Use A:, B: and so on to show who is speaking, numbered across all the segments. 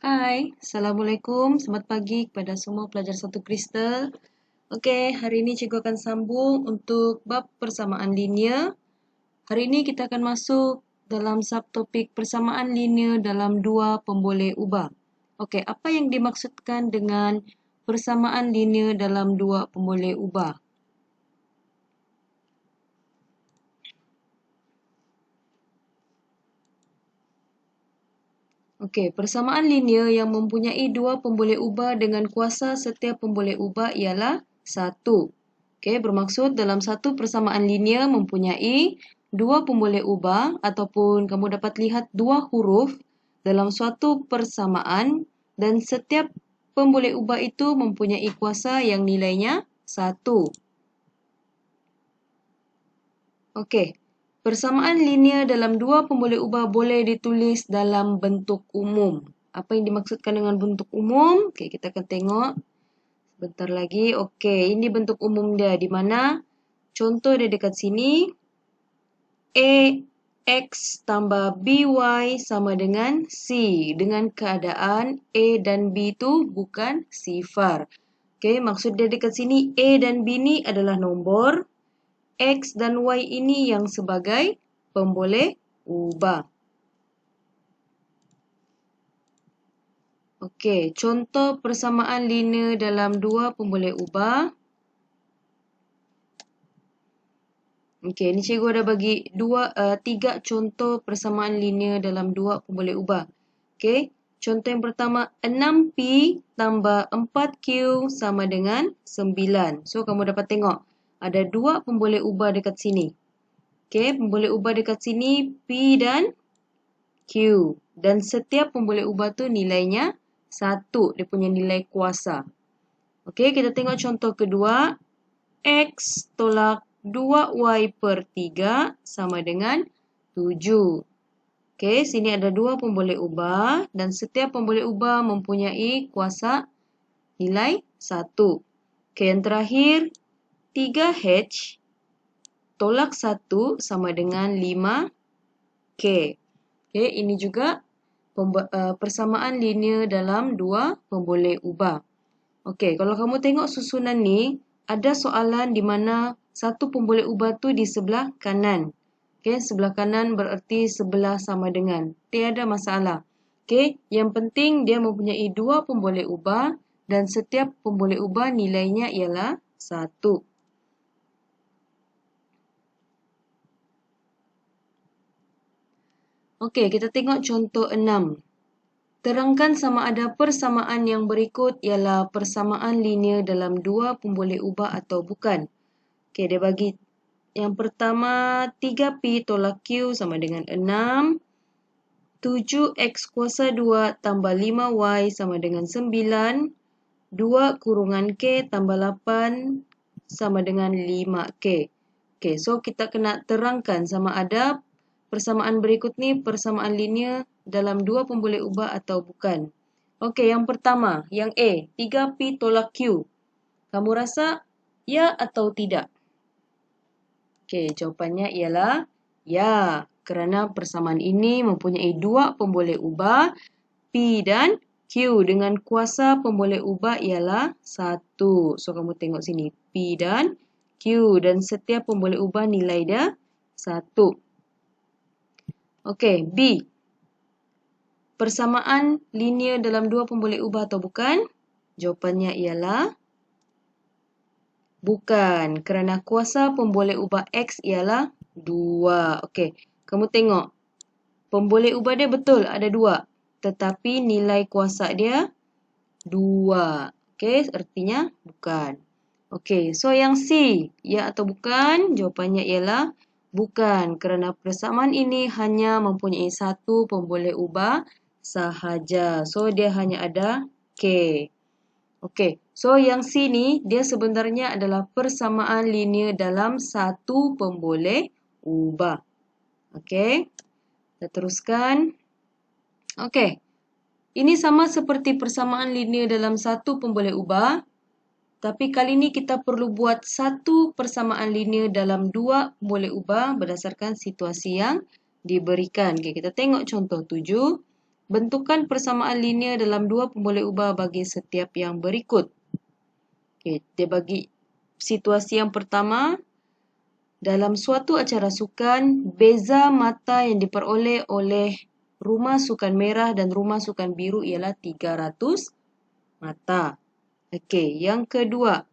A: Hai, Assalamualaikum. Selamat pagi kepada semua pelajar satu Kristal. Okey, hari ini cikgu akan sambung untuk bab persamaan linear. Hari ini kita akan masuk dalam subtopik persamaan linear dalam dua pemboleh ubah. Okey, apa yang dimaksudkan dengan persamaan linear dalam dua pemboleh ubah? Okey, persamaan linear yang mempunyai dua pemboleh ubah dengan kuasa setiap pemboleh ubah ialah 1. Okey, bermaksud dalam satu persamaan linear mempunyai dua pemboleh ubah ataupun kamu dapat lihat dua huruf dalam suatu persamaan dan setiap pemboleh ubah itu mempunyai kuasa yang nilainya 1. Okey, persamaan linear dalam dua pemboleh ubah boleh ditulis dalam bentuk umum. Apa yang dimaksudkan dengan bentuk umum? Okey, kita akan tengok sebentar lagi. Okey, ini bentuk umum dia di mana contoh dia dekat sini. AX tambah BY sama dengan C. Dengan keadaan A dan B itu bukan sifar. Okey, maksud dia dekat sini A dan B ni adalah nombor. X dan Y ini yang sebagai pemboleh ubah. Okey, contoh persamaan linear dalam dua pemboleh ubah. Okey, ini cikgu ada bagi tiga contoh persamaan linear dalam dua pemboleh ubah. Okey, contoh yang pertama 6P tambah 4Q sama dengan 9. So, kamu dapat tengok ada dua pemboleh ubah dekat sini. Okey, pemboleh ubah dekat sini P dan Q. Dan setiap pemboleh ubah tu nilainya 1. Dia punya nilai kuasa. Okey, kita tengok contoh kedua. X tolak 2Y per 3 sama dengan 7. Okey, sini ada dua pemboleh ubah dan setiap pemboleh ubah mempunyai kuasa nilai 1. Okey, yang terakhir 3H tolak 1 sama dengan 5K. Okey, ini juga persamaan linear dalam dua pemboleh ubah. Okey, kalau kamu tengok susunan ni, ada soalan di mana satu pemboleh ubah tu di sebelah kanan. Okey, sebelah kanan bererti sebelah sama dengan. Tiada masalah. Okey, yang penting dia mempunyai dua pemboleh ubah dan setiap pemboleh ubah nilainya ialah 1. Okey, kita tengok contoh 6. Terangkan sama ada persamaan yang berikut ialah persamaan linear dalam dua pemboleh ubah atau bukan. Okey, dia bagi yang pertama 3P tolak Q sama dengan 6. 7X kuasa 2 tambah 5Y sama dengan 9. 2 kurungan K tambah 8 sama dengan 5K. Okey, so kita kena terangkan sama ada persamaan berikut ni persamaan linear dalam dua pemboleh ubah atau bukan. Okey, yang pertama, yang A, 3P tolak Q. Kamu rasa ya atau tidak? Okey, jawapannya ialah ya, kerana persamaan ini mempunyai dua pemboleh ubah P dan Q dengan kuasa pemboleh ubah ialah 1. So, kamu tengok sini P dan Q dan setiap pemboleh ubah nilai dia 1. Okey, B. Persamaan linear dalam dua pemboleh ubah atau bukan? Jawapannya ialah bukan, kerana kuasa pemboleh ubah X ialah 2. Okey, kamu tengok. Pemboleh ubah dia betul ada 2. Tetapi nilai kuasa dia 2. Okey, artinya bukan. Okey, so yang C, ya atau bukan? Jawapannya ialah bukan, kerana persamaan ini hanya mempunyai satu pemboleh ubah sahaja. So, dia hanya ada K. Okey, so yang C ni dia sebenarnya adalah persamaan linear dalam satu pemboleh ubah. Okey, kita teruskan. Okey, ini sama seperti persamaan linear dalam satu pemboleh ubah. Tapi kali ini kita perlu buat satu persamaan linear dalam dua pemboleh ubah berdasarkan situasi yang diberikan. Okay, kita tengok contoh 7. bentukan persamaan linear dalam dua pemboleh ubah bagi setiap yang berikut. Okay, dia bagi situasi yang pertama. Dalam suatu acara sukan, beza mata yang diperoleh oleh Rumah Sukan Merah dan Rumah Sukan Biru ialah 300 mata. Okey, yang kedua,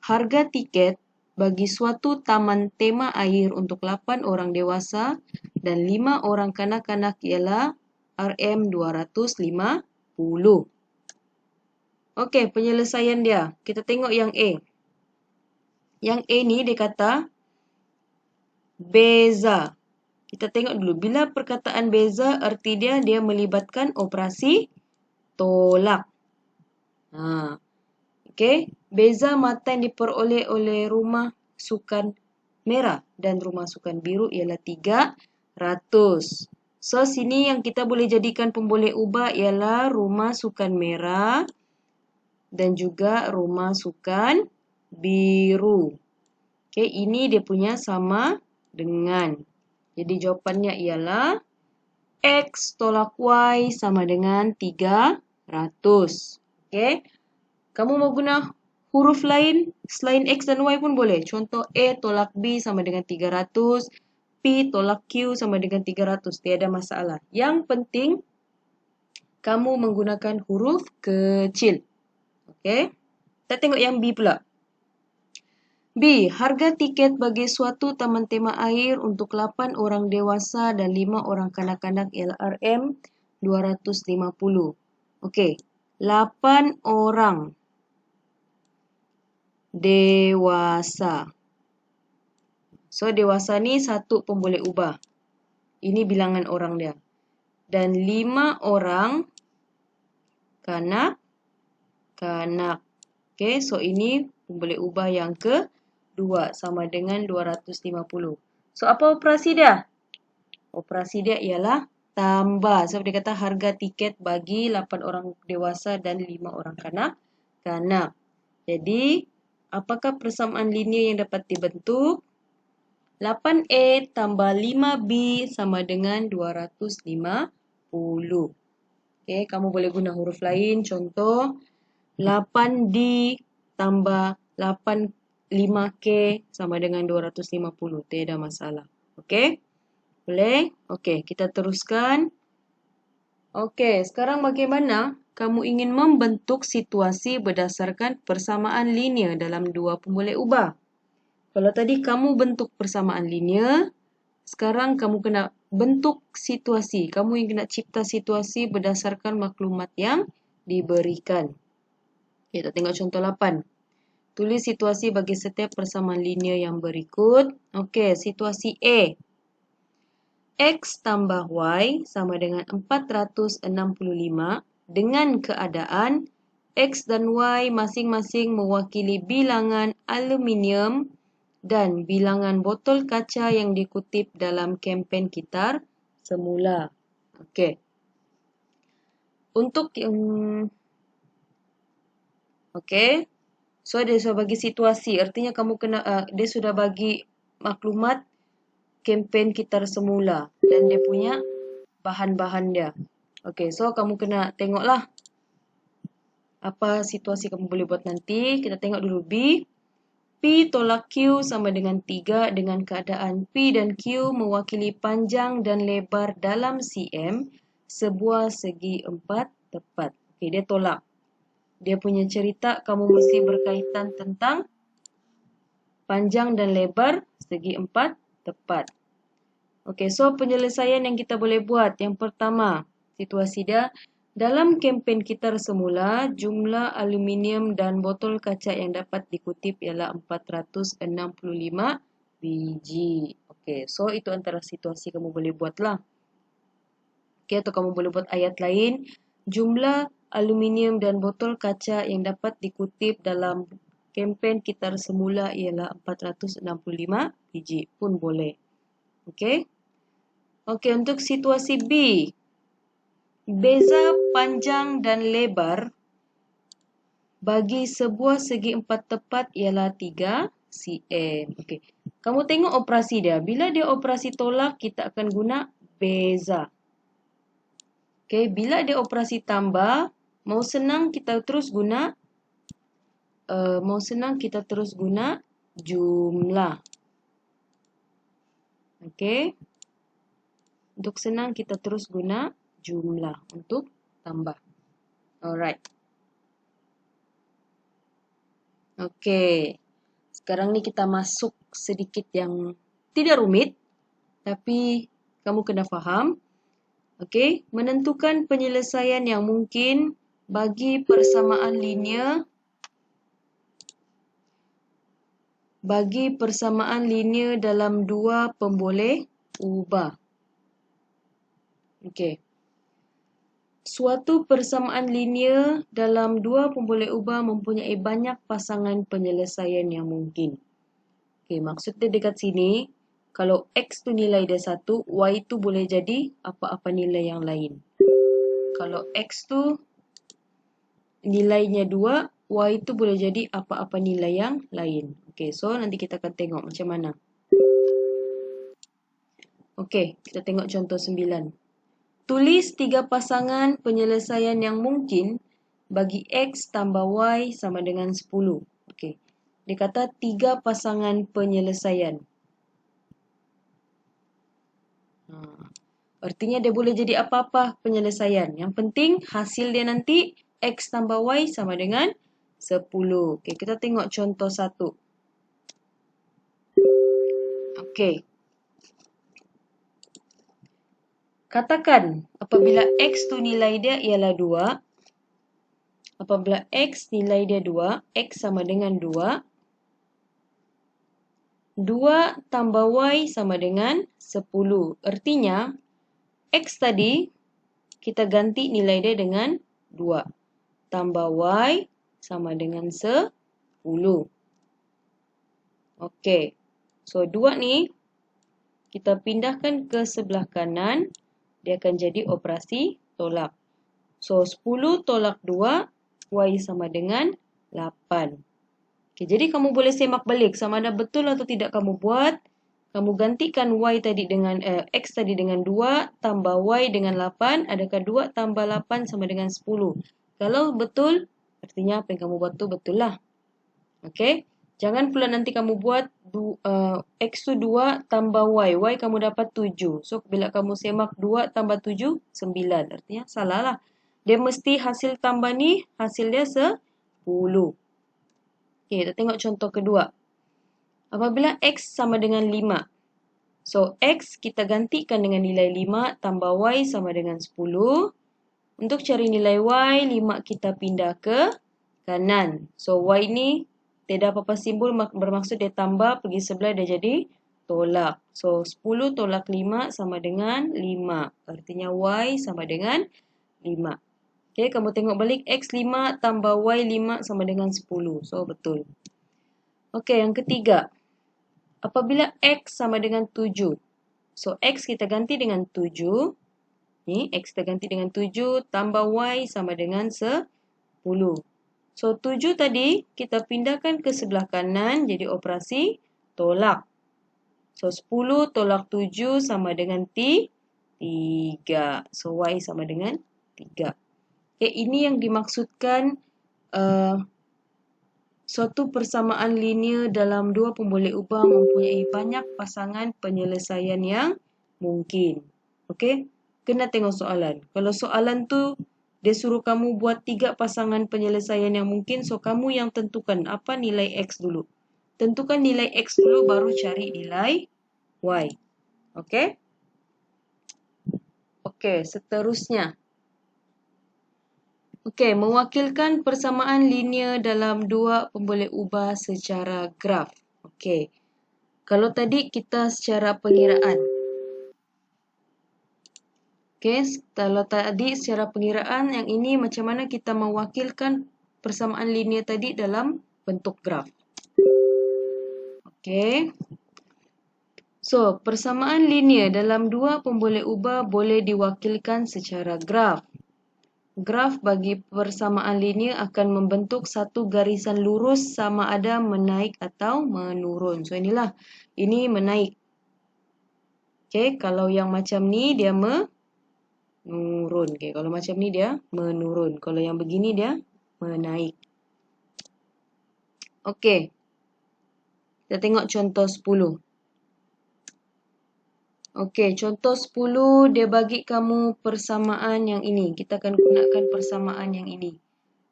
A: harga tiket bagi suatu taman tema air untuk 8 orang dewasa dan 5 orang kanak-kanak ialah RM250. Okey, penyelesaian dia. Kita tengok yang A. Yang A ni dia kata beza. Kita tengok dulu. Bila perkataan beza, arti dia melibatkan operasi tolak. Okey, beza mata yang diperoleh oleh Rumah Sukan Merah dan Rumah Sukan Biru ialah 300. So, sini yang kita boleh jadikan pemboleh ubah ialah Rumah Sukan Merah dan juga Rumah Sukan Biru. Okey, ini dia punya sama dengan. Jadi, jawapannya ialah X tolak Y sama dengan 300. Okey. Kamu mau guna huruf lain selain X dan Y pun boleh. Contoh A tolak B sama dengan 300. P tolak Q sama dengan 300. Tiada masalah. Yang penting kamu menggunakan huruf kecil. Okey. Kita tengok yang B pula. B. Harga tiket bagi suatu taman tema air untuk 8 orang dewasa dan 5 orang kanak-kanak ialah RM250. Okey. 8 orang dewasa. So, dewasa ni satu pemboleh ubah. Ini bilangan orang dia. Dan 5 orang kanak-kanak. Okey, so ini pemboleh ubah yang kedua sama dengan 250. So, apa operasi dia? Operasi dia ialah tambah. Sebab dia kata harga tiket bagi 8 orang dewasa dan 5 orang kanak-kanak. Jadi, apakah persamaan linear yang dapat dibentuk? 8A tambah 5B sama dengan 250. Okey, kamu boleh guna huruf lain. Contoh, 8D tambah 5K sama dengan 250. Tiada masalah. Okey? Boleh? Okey, kita teruskan. Okey, sekarang bagaimana kamu ingin membentuk situasi berdasarkan persamaan linear dalam dua pemboleh ubah? Kalau tadi kamu bentuk persamaan linear, sekarang kamu kena bentuk situasi. Kamu yang kena cipta situasi berdasarkan maklumat yang diberikan. Kita tengok contoh 8. Tulis situasi bagi setiap persamaan linear yang berikut. Okey, situasi A. X tambah Y sama dengan 465 dengan keadaan X dan Y masing-masing mewakili bilangan aluminium dan bilangan botol kaca yang dikutip dalam kempen kitar semula. Okey. Untuk yang okey. So dia sudah bagi situasi, artinya kamu kena dia sudah bagi maklumat kempen kitar semula dan dia punya bahan-bahan dia. Okey, so kamu kena tengoklah apa situasi kamu boleh buat nanti. Kita tengok dulu B. P tolak Q sama dengan 3 dengan keadaan P dan Q mewakili panjang dan lebar dalam cm sebuah segi 4 tepat. Okey, dia tolak. Dia punya cerita kamu mesti berkaitan tentang panjang dan lebar segi 4 tepat. Okey, so penyelesaian yang kita boleh buat. Yang pertama, situasi dia. Dalam kempen kitar semula, jumlah aluminium dan botol kaca yang dapat dikutip ialah 465 biji. Okey, so itu antara situasi kamu boleh buatlah. Okey, atau kamu boleh buat ayat lain. Jumlah aluminium dan botol kaca yang dapat dikutip dalam kempen kitar semula ialah 465 biji pun boleh. Okey. Okey, untuk situasi B. Beza panjang dan lebar bagi sebuah segi 4 tepat ialah 3 cm. Okey. Kamu tengok operasi dia. Bila dia operasi tolak, kita akan guna beza. Okay, bila ada operasi tambah, mau senang kita terus guna jumlah. Okay. Untuk senang kita terus guna jumlah untuk tambah. Alright. Okay. Sekarang ni kita masuk sedikit yang tidak rumit, tapi kamu kena faham. Okay. Menentukan penyelesaian yang mungkin bagi persamaan linear dalam dua pemboleh ubah. Okay. Suatu persamaan linear dalam dua pemboleh ubah mempunyai banyak pasangan penyelesaian yang mungkin. Okay, maksudnya dekat sini, kalau X tu nilai dia 1, Y tu boleh jadi apa-apa nilai yang lain. Kalau X tu nilainya 2, Y tu boleh jadi apa-apa nilai yang lain. Okay, so nanti kita akan tengok macam mana. Okay, kita tengok contoh 9. Tulis 3 pasangan penyelesaian yang mungkin bagi X tambah Y sama dengan 10. Okay. Dia kata 3 pasangan penyelesaian. Artinya dia boleh jadi apa-apa penyelesaian. Yang penting hasil dia nanti X tambah Y sama dengan 10. Okay, kita tengok contoh 1. Okay. Katakan apabila X tu nilai dia ialah 2. Apabila X nilai dia 2, X sama dengan 2. 2 tambah Y sama dengan 10. Artinya, X tadi kita ganti nilai dia dengan 2. Tambah Y sama dengan 10. Okey. So, 2 ni kita pindahkan ke sebelah kanan. Dia akan jadi operasi tolak. So, 10 tolak 2, Y sama dengan 8. Okay, jadi kamu boleh semak balik sama ada betul atau tidak kamu buat. Kamu gantikan X tadi dengan 2 tambah Y dengan 8. Adakah 2 tambah 8 sama dengan 10? Kalau betul, artinya apa yang kamu buat tu betul lah. Okay. Jangan pula nanti kamu buat X tu 2 tambah Y. Y kamu dapat 7. So, bila kamu semak 2 tambah 7, 9. Artinya salah lah. Dia mesti hasil tambah ni, hasil dia 10. Okay, kita tengok contoh kedua. Apabila X sama dengan 5. So, X kita gantikan dengan nilai 5 tambah Y sama dengan 10. Untuk cari nilai Y, 5 kita pindah ke kanan. So, Y ni tidak apa-apa simbol bermaksud dia tambah, pergi sebelah dia jadi tolak. So, 10 tolak 5 sama dengan 5. Artinya Y sama dengan 5. Okay, kamu tengok balik X 5 tambah Y 5 sama dengan 10. So, betul. Okay, yang ketiga. Apabila X sama dengan 7. So, X kita ganti dengan 7. Ni, X kita ganti dengan 7 tambah Y sama dengan 10. So, 7 tadi kita pindahkan ke sebelah kanan jadi operasi tolak. So, 10 tolak 7 sama dengan 3. So, Y sama dengan 3. Okay, ini yang dimaksudkan suatu persamaan linear dalam dua pemboleh ubah mempunyai banyak pasangan penyelesaian yang mungkin. Okay, kena tengok soalan. Kalau soalan tu dia suruh kamu buat 3 pasangan penyelesaian yang mungkin, so kamu yang tentukan apa nilai X dulu. Tentukan nilai X dulu baru cari nilai Y. Okay? Okay, seterusnya. Okay, mewakilkan persamaan linear dalam dua pemboleh ubah secara graf. Okay. Kalau tadi kita secara pengiraan. Okay, kalau tadi secara pengiraan, yang ini macam mana kita mewakilkan persamaan linear tadi dalam bentuk graf. Okay. So, persamaan linear dalam dua pemboleh ubah boleh diwakilkan secara graf. Graf bagi persamaan linear akan membentuk satu garisan lurus sama ada menaik atau menurun. So, inilah. Ini menaik. Okay, kalau yang macam ni dia menurun. Okay, kalau macam ni dia menurun. Kalau yang begini dia menaik. Okey. Kita tengok contoh 10. Okey, contoh 10 dia bagi kamu persamaan yang ini. Kita akan gunakan persamaan yang ini.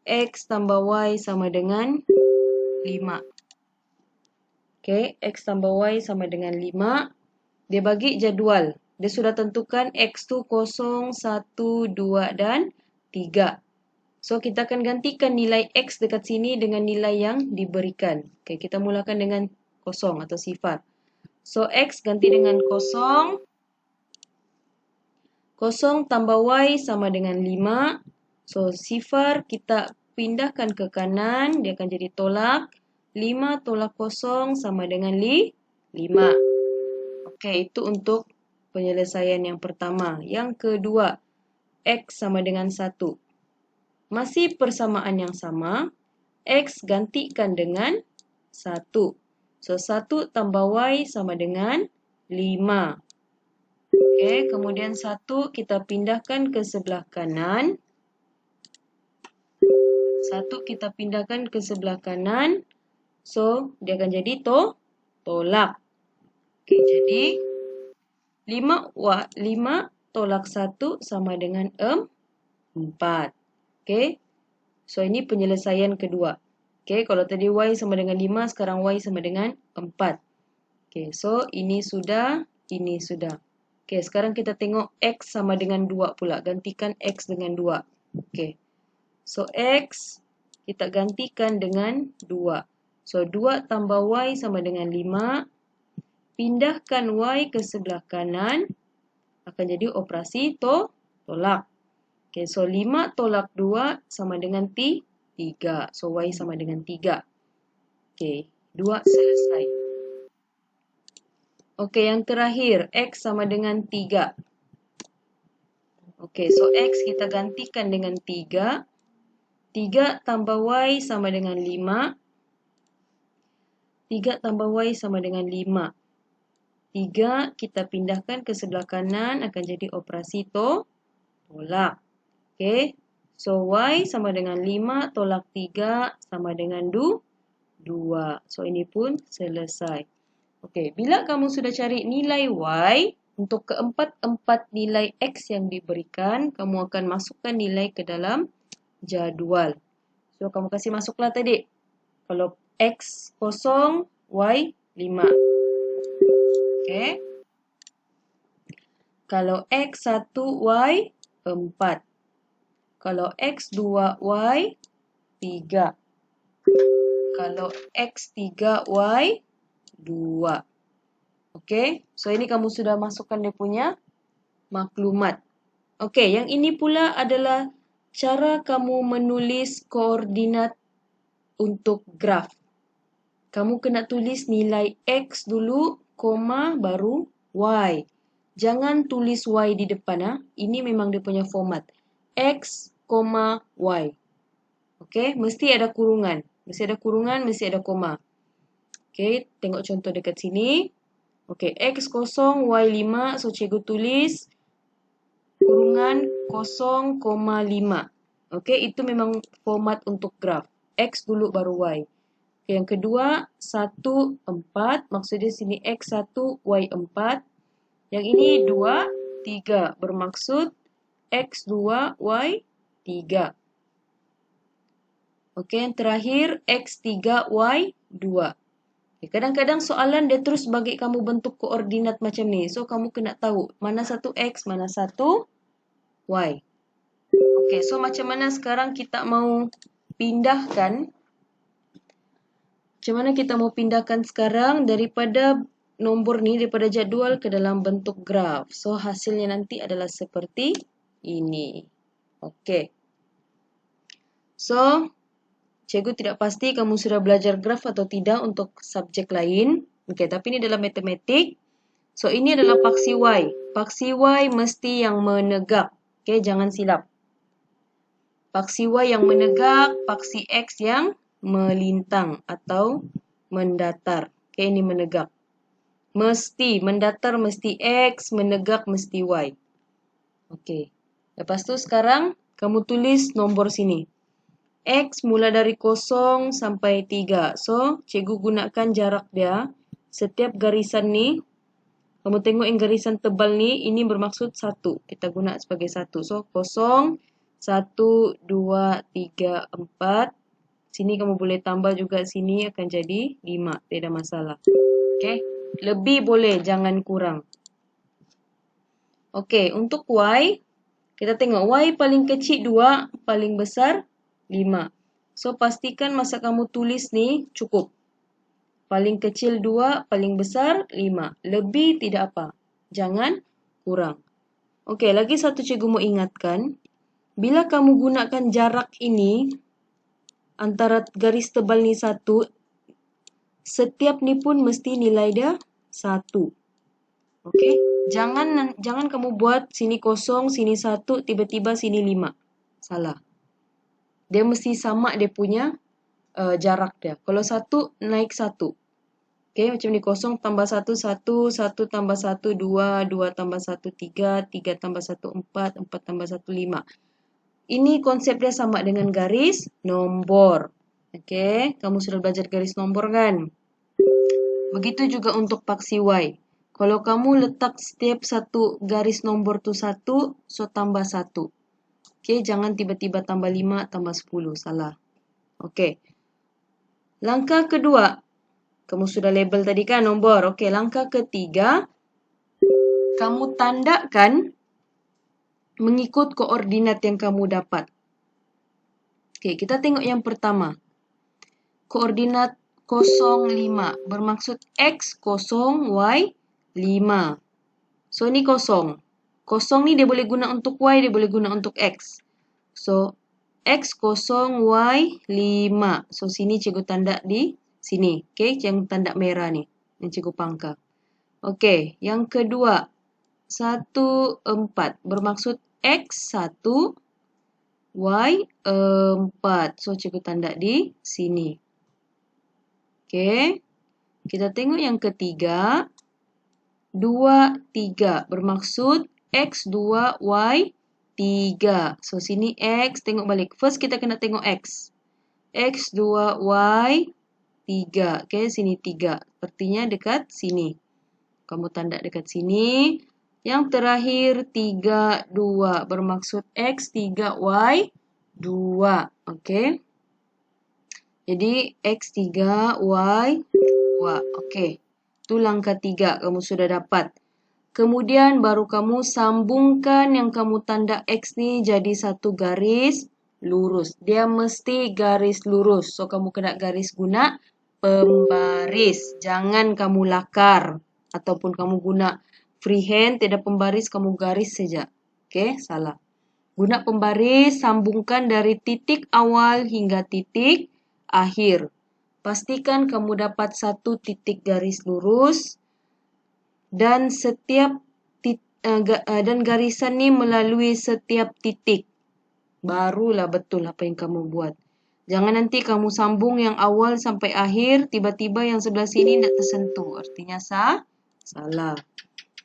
A: X tambah Y sama dengan 5. Okey, X tambah Y sama dengan 5. Dia bagi jadual. Dia sudah tentukan X tu 0, 1, 2 dan 3. So, kita akan gantikan nilai X dekat sini dengan nilai yang diberikan. Okey, kita mulakan dengan 0 atau sifar. So, X ganti dengan 0. 0 tambah Y sama dengan 5. So, sifar kita pindahkan ke kanan. Dia akan jadi tolak. 5 tolak 0 sama dengan 5. Okey, itu untuk penyelesaian yang pertama. Yang kedua, X sama dengan 1. Masih persamaan yang sama. X gantikan dengan 1. So, 1 tambah Y sama dengan 5. Okey, kemudian 1 kita pindahkan ke sebelah kanan. 1 kita pindahkan ke sebelah kanan. So, dia akan jadi tolak. Okey, jadi 5 tolak 1 sama dengan 4. Okey. So, ini penyelesaian kedua. Okey, kalau tadi Y sama dengan 5, sekarang Y sama dengan 4. Okey, so ini sudah, ini sudah. Okey, sekarang kita tengok X sama dengan 2 pula. Gantikan X dengan 2. Okey. So, X kita gantikan dengan 2. So, 2 tambah Y sama dengan 5. Pindahkan Y ke sebelah kanan. Akan jadi operasi tolak. Okey, so 5 tolak 2 sama dengan 3. So, Y sama dengan 3. Okey, 2 selesai. Okey, yang terakhir, X sama dengan 3. Okey, so X kita gantikan dengan 3. 3 tambah Y sama dengan 5. 3 tambah Y sama dengan 5. 3 kita pindahkan ke sebelah kanan akan jadi operasi tolak. Okey, so Y sama dengan 5 tolak 3 sama dengan 2. So, ini pun selesai. Okey, bila kamu sudah cari nilai Y, untuk keempat-empat nilai X yang diberikan, kamu akan masukkan nilai ke dalam jadual. So, kamu kasih masuklah tadi. Kalau X 0, Y 5. Okey. Kalau X 1, Y 4. Kalau X 2, Y 3. Kalau X 3, Y 2. Okey, so ini kamu sudah masukkan dia punya maklumat. Okey, yang ini pula adalah cara kamu menulis koordinat untuk graf. Kamu kena tulis nilai X dulu, koma, baru Y. Jangan tulis Y di depan. Ini memang dia punya format. X, Y. Okey, mesti ada kurungan. Mesti ada kurungan, mesti ada koma. Okey, tengok contoh dekat sini. Okey, X 0, Y 5. So, cikgu tulis kurungan 0,5. Okey, itu memang format untuk graf. X dulu baru Y. Okay, yang kedua, 1, 4. Maksudnya sini X 1, Y 4. Yang ini 2, 3. Bermaksud X 2, Y 3. Okey, yang terakhir X 3, Y 2. Kadang-kadang soalan dia terus bagi kamu bentuk koordinat macam ni. So, kamu kena tahu mana satu X, mana satu Y. Okey, so macam mana sekarang kita mau pindahkan? Macam mana kita mau pindahkan sekarang daripada nombor ni, daripada jadual ke dalam bentuk graf. So, hasilnya nanti adalah seperti ini. Okey. So, cikgu tidak pasti kamu sudah belajar graf atau tidak untuk subjek lain. Okey, tapi ini dalam matematik. So, ini adalah paksi Y. Paksi Y mesti yang menegak. Okey, jangan silap. Paksi Y yang menegak, paksi X yang melintang atau mendatar. Okey, ini menegak. Mesti, mendatar mesti X, menegak mesti Y. Okey. Lepas tu sekarang kamu tulis nombor sini. X mula dari 0 sampai 3. So, cikgu gunakan jarak dia. Setiap garisan ni, kamu tengok yang garisan tebal ni, ini bermaksud 1. Kita guna sebagai 1. So, 0, 1, 2, 3, 4. Sini kamu boleh tambah juga sini akan jadi 5. Tidak masalah. Okay. Lebih boleh, jangan kurang. Okay, untuk Y, kita tengok Y paling kecil 2, paling besar 5. So, pastikan masa kamu tulis ni cukup. Paling kecil 2, paling besar 5. Lebih tidak apa. Jangan kurang. Okey, lagi satu cikgu mau ingatkan. Bila kamu gunakan jarak ini, antara garis tebal ni 1, setiap ni pun mesti nilai dia 1. Okey, jangan kamu buat sini 0, sini 1, tiba-tiba sini 5. Salah. Dia mesti sama dia punya jarak dia. Kalau 1, naik 1. Okey, macam ni 0 tambah 1, 1, 1 tambah 1, 2, 2 tambah 1, 3, 3 tambah 1, 4, 4 tambah 1, 5. Ini konsep dia sama dengan garis nombor. Okey, kamu sudah belajar garis nombor kan? Begitu juga untuk paksi Y. Kalau kamu letak setiap satu garis nombor tu 1, so tambah 1. Okey, jangan tiba-tiba tambah 5, tambah 10. Salah. Okey. Langkah kedua. Kamu sudah label tadi kan nombor. Okey, langkah ketiga. Kamu tandakan mengikut koordinat yang kamu dapat. Okey, kita tengok yang pertama. Koordinat 0,5 bermaksud X 0, Y 5. So, ni 0. 0 ni dia boleh guna untuk Y, dia boleh guna untuk X. So, X 0, Y 5. So, sini cikgu tanda di sini. Okey, yang tanda merah ni. Yang cikgu pangkal. Okey, yang kedua. 1, 4. Bermaksud X 1, Y 4. So, cikgu tanda di sini. Okey. Kita tengok yang ketiga. 2, 3. Bermaksud X 2, Y 3. So, sini X. Tengok balik. First, kita kena tengok X. X 2, Y 3. Okey, sini 3. Artinya dekat sini. Kamu tanda dekat sini. Yang terakhir 3, 2. Bermaksud X 3, Y 2. Okey. Jadi X 3, Y 2. Okey. Itu langkah 3 kamu sudah dapat. Kemudian baru kamu sambungkan yang kamu tanda X ni jadi satu garis lurus. Dia mesti garis lurus. So, kamu kena garis guna pembaris. Jangan kamu lakar. Ataupun kamu guna freehand, tidak pembaris, kamu garis saja. Okey, salah. Guna pembaris, sambungkan dari titik awal hingga titik akhir. Pastikan kamu dapat satu titik garis lurus dan dan garisan ni melalui setiap titik. Barulah betul apa yang kamu buat. Jangan nanti kamu sambung yang awal sampai akhir, tiba-tiba yang sebelah sini tidak tersentuh. Artinya salah.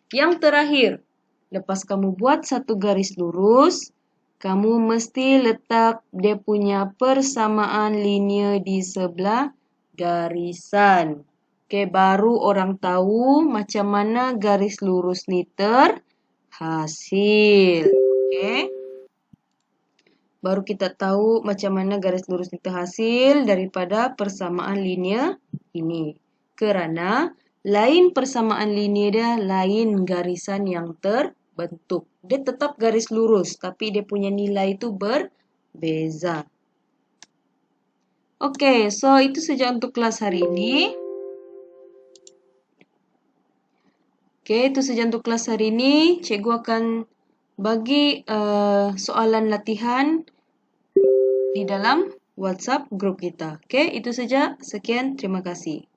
A: Yang terakhir, lepas kamu buat satu garis lurus, kamu mesti letak dia punya persamaan linear di sebelah garisan. Okey, baru orang tahu macam mana garis lurus ni terhasil. Okey. Baru kita tahu macam mana garis lurus ni terhasil daripada persamaan linear ini. Kerana lain persamaan linear dia, lain garisan yang terbentuk. Dia tetap garis lurus, tapi dia punya nilai itu berbeza. Okey, so itu saja untuk kelas hari ini. Okey, itu saja untuk kelas hari ini. Cikgu akan bagi soalan latihan di dalam WhatsApp grup kita. Okey, itu saja. Sekian, terima kasih.